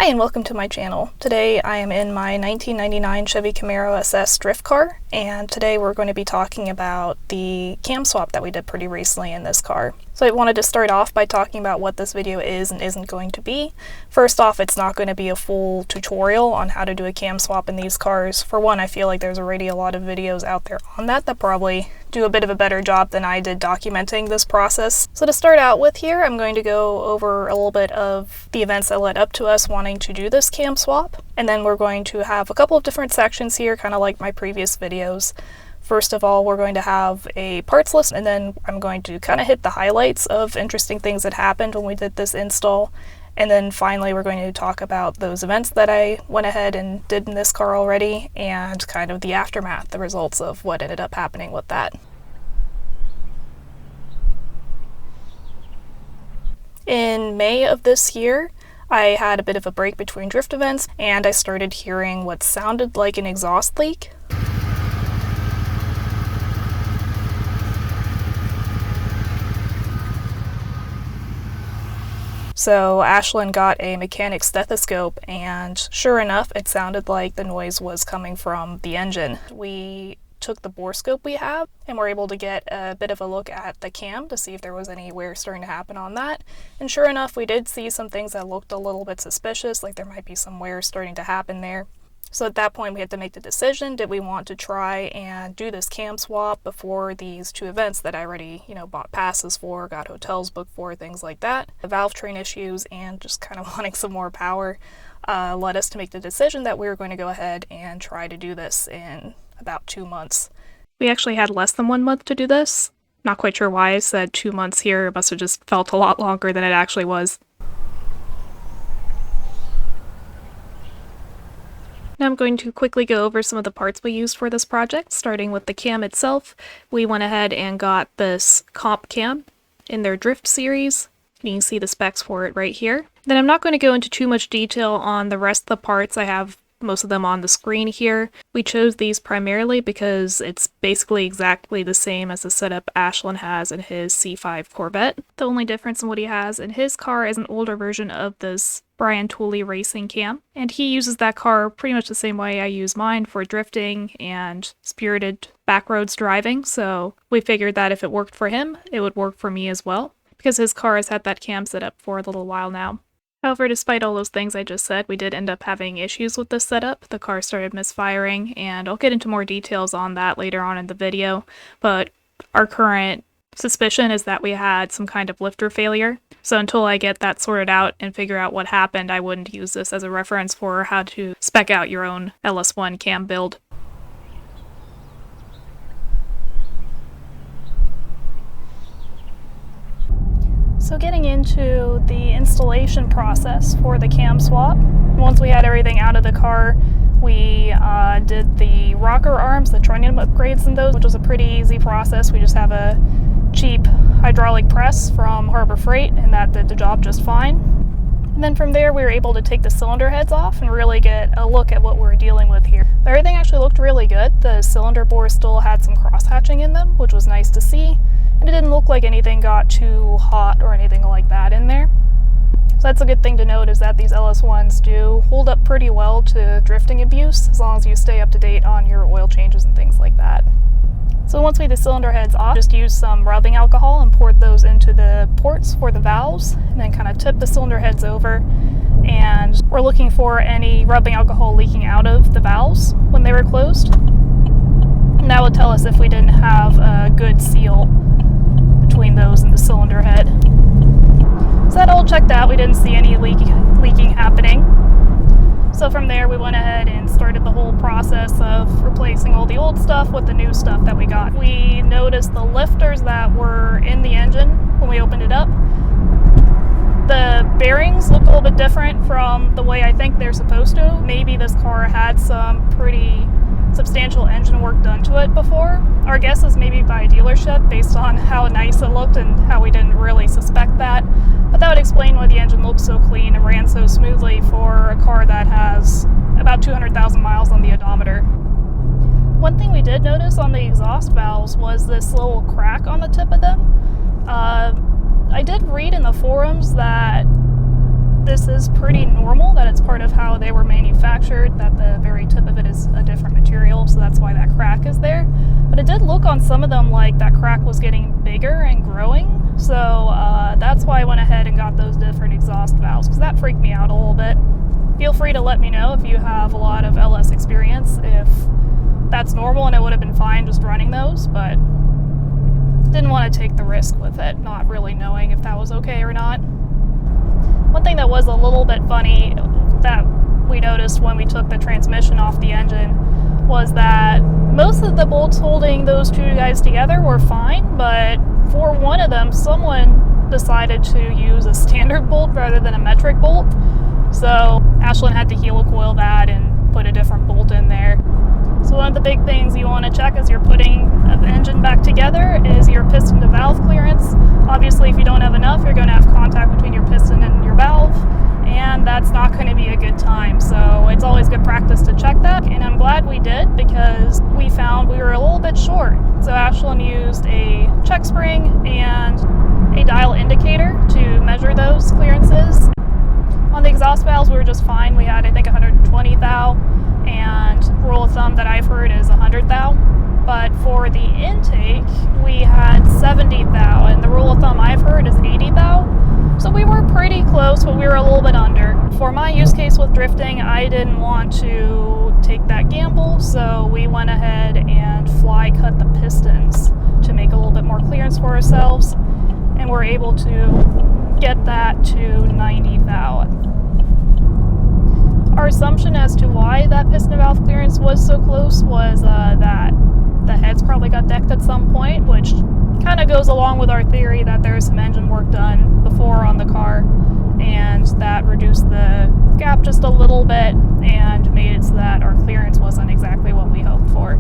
Hi and welcome to my channel. Today I am in my 1999 Chevy Camaro SS drift car, and today we're going to be talking about the cam swap that we did pretty recently in this car. So I wanted to start off by talking about what this video is and isn't going to be. First off, it's not going to be a full tutorial on how to do a cam swap in these cars. For one, I feel like there's already a lot of videos out there on that probably do a bit of a better job than I did documenting this process. So to start out with here, I'm going to go over a little bit of the events that led up to us wanting to do this cam swap. And then we're going to have a couple of different sections here, kind of like my previous videos. First of all, we're going to have a parts list, and then I'm going to kind of hit the highlights of interesting things that happened when we did this install. And then finally, we're going to talk about those events that I went ahead and did in this car already, and kind of the aftermath, the results of what ended up happening with that. In May of this year, I had a bit of a break between drift events, and I started hearing what sounded like an exhaust leak. So Ashlyn got a mechanic stethoscope, and sure enough, it sounded like the noise was coming from the engine. We took the bore scope we have and were able to get a bit of a look at the cam to see if there was any wear starting to happen on that. And sure enough, we did see some things that looked a little bit suspicious, like there might be some wear starting to happen there. So at that point, we had to make the decision, did we want to try and do this cam swap before these two events that I already, bought passes for, got hotels booked for, things like that. The valve train issues and just kind of wanting some more power led us to make the decision that we were going to go ahead and try to do this in about 2 months. We actually had less than 1 month to do this. Not quite sure why I said 2 months here. It must have just felt a lot longer than it actually was. Now I'm going to quickly go over some of the parts we used for this project, starting with the cam itself. We went ahead and got this comp cam in their drift series. You can see the specs for it right here. Then I'm not going to go into too much detail on the rest of the parts. I have most of them on the screen here. We chose these primarily because it's basically exactly the same as the setup Ashlyn has in his C5 Corvette. The only difference in what he has in his car is an older version of this Brian Tooley racing cam, and he uses that car pretty much the same way I use mine for drifting and spirited backroads driving, so we figured that if it worked for him, it would work for me as well, because his car has had that cam set up for a little while now. However, despite all those things I just said, we did end up having issues with this setup. The car started misfiring, and I'll get into more details on that later on in the video, but our current suspicion is that we had some kind of lifter failure. So until I get that sorted out and figure out what happened, I wouldn't use this as a reference for how to spec out your own LS1 cam build. So getting into the installation process for the cam swap, once we had everything out of the car, we did the rocker arms, the trunnion upgrades in those, which was a pretty easy process. We just have a cheap hydraulic press from Harbor Freight, and that did the job just fine. And then from there, we were able to take the cylinder heads off and really get a look at what we're dealing with here. Everything actually looked really good. The cylinder bores still had some cross-hatching in them, which was nice to see. And it didn't look like anything got too hot or anything like that in there. So that's a good thing to note, is that these LS1s do hold up pretty well to drifting abuse, as long as you stay up to date on your oil changes and things like that. So once we had the cylinder heads off, just use some rubbing alcohol and poured those into the ports for the valves, and then kind of tip the cylinder heads over. And we're looking for any rubbing alcohol leaking out of the valves when they were closed. And that would tell us if we didn't have a good seal between those and the cylinder head. So that all checked out. We didn't see any leaking happening. So from there, we went ahead and started the whole process of replacing all the old stuff with the new stuff that we got. We noticed the lifters that were in the engine when we opened it up. The bearings looked a little bit different from the way I think they're supposed to. Maybe this car had some pretty substantial engine work done to it before. Our guess is maybe by a dealership, based on how nice it looked and how we didn't really suspect that. But that would explain why the engine looked so clean and ran so smoothly for a car that has about 200,000 miles on the odometer. One thing we did notice on the exhaust valves was this little crack on the tip of them. I did read in the forums that this is pretty normal, that it's part of how they were manufactured, that the very tip of it is a different material, so that's why that crack is there. But it did look on some of them like that crack was getting bigger and growing, so that's why I went ahead and got those different exhaust valves, because that freaked me out a little bit. Feel free to let me know if you have a lot of LS experience, if that's normal and it would have been fine just running those, but didn't want to take the risk with it, not really knowing if that was okay or not. One thing that was a little bit funny that we noticed when we took the transmission off the engine was that most of the bolts holding those two guys together were fine, but for one of them, someone decided to use a standard bolt rather than a metric bolt. So Ashlyn had to helicoil that and put a different bolt in there. So one of the big things you want to check as you're putting the engine back together is your piston to valve clearance. Obviously, if you don't have enough, you're going to have contact between your piston and your valve, and that's not going to be a good time. So it's always good practice to check that, and I'm glad we did because we found we were a little bit short. So Ashlyn used a check spring and a dial indicator to measure those clearances. On the exhaust valves, we were just fine. We had, I think, 120 thou, and rule of thumb that I've heard is 100 thou. But for the intake, we had 70 thou, and the rule of thumb I've heard is 80 thou. So we were pretty close, but we were a little bit under. For my use case with drifting, I didn't want to take that gamble, so we went ahead and fly cut the pistons to make a little bit more clearance for ourselves, and we're able to get that to 90 thou. Our assumption as to why that piston valve clearance was so close was that the heads probably got decked at some point, which kind of goes along with our theory that there was some engine work done before on the car, and that reduced the gap just a little bit and made it so that our clearance wasn't exactly what we hoped for.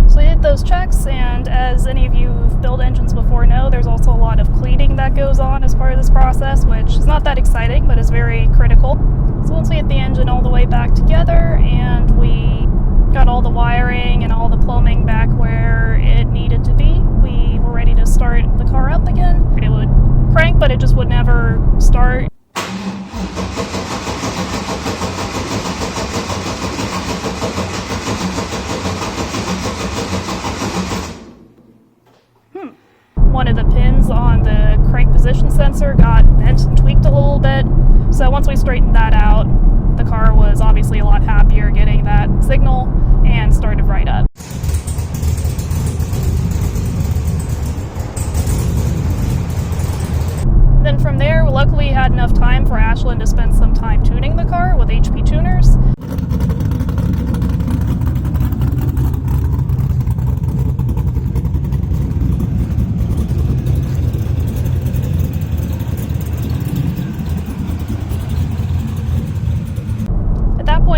So we did those checks, and as any of you who've built engines before know, there's also a lot of cleaning that goes on as part of this process, which is not that exciting, but is very critical. So once we get the engine all the way back together and we got all the wiring and all the plumbing back where it needed to be, we were ready to start the car up again. It would crank, but it just would never start. One of the pins on the crank position sensor got bent and tweaked a little bit. So once we straightened that out, the car was obviously a lot happier getting that signal and started right up. Then from there, luckily we had enough time for Ashlyn to spend some time tuning the car with HP tuners.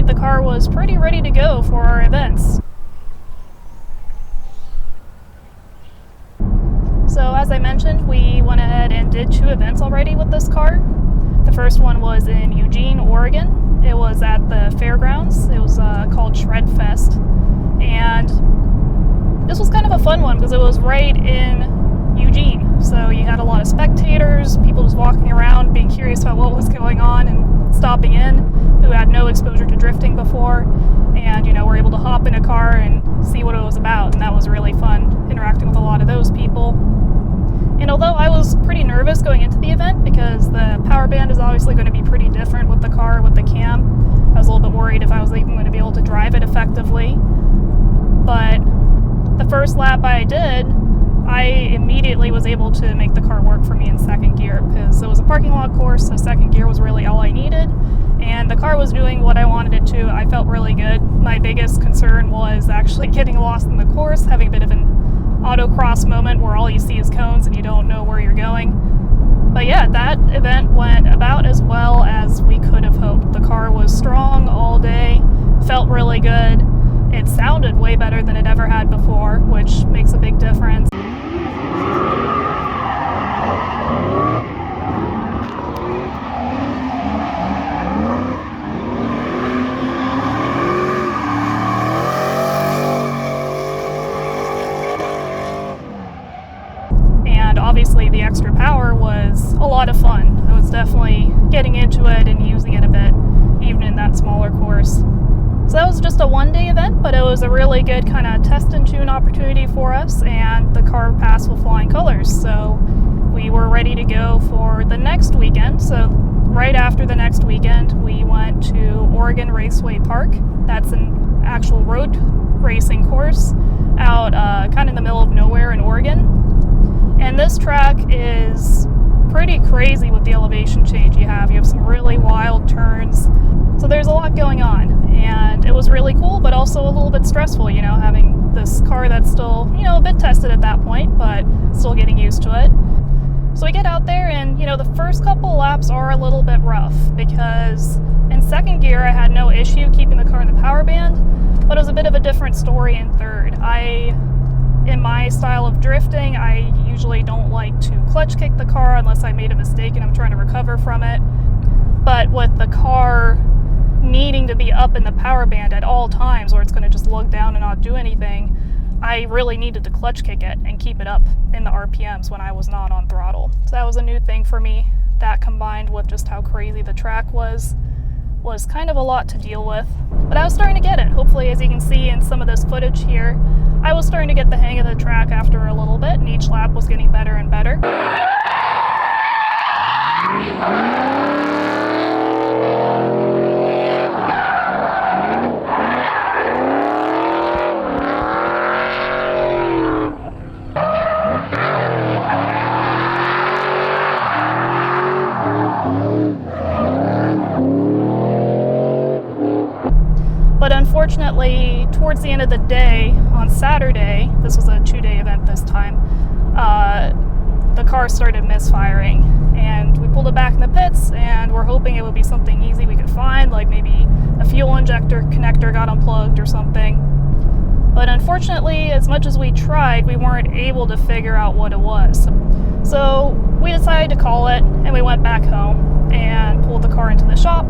The car was pretty ready to go for our events. So as I mentioned, we went ahead and did 2 events already with this car. The first one was in Eugene, Oregon. It was at the fairgrounds. It was called Shred Fest, and this was kind of a fun one because it was right in Eugene. So you had a lot of spectators, people just walking around being curious about what was going on and stopping in, who had no exposure to drifting before, and were able to hop in a car and see what it was about, and that was really fun interacting with a lot of those people. And although I was pretty nervous going into the event because the power band is obviously going to be pretty different with the car, with the cam, I was a little bit worried if I was even going to be able to drive it effectively. But the first lap I did, I immediately was able to make the car work for me in second gear because it was a parking lot course, so second gear was really all I needed, and the car was doing what I wanted it to. I felt really good. My biggest concern was actually getting lost in the course, having a bit of an autocross moment where all you see is cones and you don't know where you're going. But yeah, that event went about as well as we could have hoped. The car was strong all day, felt really good. It sounded way better than it ever had before, which makes a big difference. And obviously the extra power was a lot of fun. I was definitely getting into it went, but it was a really good kind of test and tune opportunity for us, and the car passed with flying colors. So we were ready to go for the next weekend. So right after the next weekend, we went to Oregon Raceway Park. That's an actual road racing course out kind of in the middle of nowhere in Oregon. And this track is pretty crazy with the elevation change you have. You have some really wild turns. So there's a lot going on, and it was really cool, but also a little bit stressful, you know, having this car that's still, you know, a bit tested at that point, but still getting used to it. So we get out there, and, you know, the first couple laps are a little bit rough because in second gear I had no issue keeping the car in the power band, but it was a bit of a different story in third. In my style of drifting, I usually don't like to clutch kick the car unless I made a mistake and I'm trying to recover from it. But with the car needing to be up in the power band at all times or it's going to just lug down and not do anything, I really needed to clutch kick it and keep it up in the RPMs when I was not on throttle. So that was a new thing for me. That combined with just how crazy the track was kind of a lot to deal with. But I was starting to get it. Hopefully, as you can see in some of this footage here, I was starting to get the hang of the track after a little bit, and each lap was getting better and better. But unfortunately, towards the end of the day, on Saturday, this was a 2-day event this time, the car started misfiring, and we pulled it back in the pits, and we're hoping it would be something easy we could find, like maybe a fuel injector connector got unplugged or something. But unfortunately, as much as we tried, we weren't able to figure out what it was. So we decided to call it, and we went back home and pulled the car into the shop.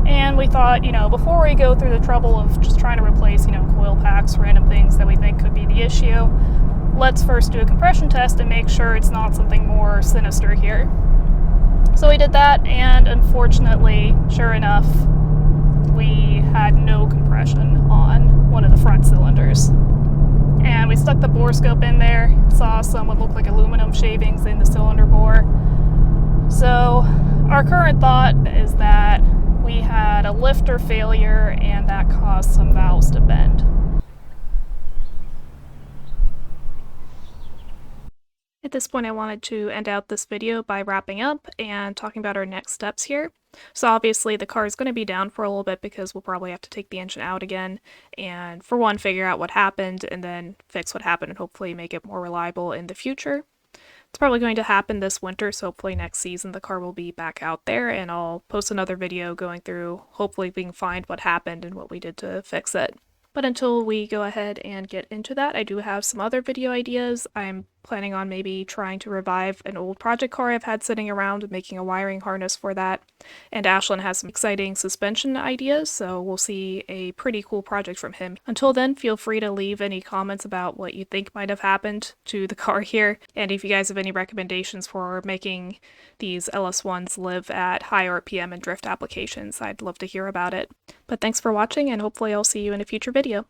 And we thought, you know, before we go through the trouble of just trying to replace, you know, coil packs, random things that we think could be the issue, let's first do a compression test and make sure it's not something more sinister here. So we did that, and unfortunately, sure enough, we had no compression on one of the front cylinders. And we stuck the bore scope in there, saw some what looked like aluminum shavings in the cylinder bore. So our current thought is that we had a lifter failure and that caused some valves to bend. At this point, I wanted to end out this video by wrapping up and talking about our next steps here. So obviously the car is going to be down for a little bit because we'll probably have to take the engine out again and, for one, figure out what happened and then fix what happened and hopefully make it more reliable in the future. It's probably going to happen this winter, so hopefully next season the car will be back out there, and I'll post another video going through, hopefully we can find what happened and what we did to fix it. But until we go ahead and get into that, I do have some other video ideas. I'm planning on maybe trying to revive an old project car I've had sitting around and making a wiring harness for that. And Ashlyn has some exciting suspension ideas, so we'll see a pretty cool project from him. Until then, feel free to leave any comments about what you think might have happened to the car here. And if you guys have any recommendations for making these LS1s live at high RPM and drift applications, I'd love to hear about it. But thanks for watching, and hopefully I'll see you in a future video.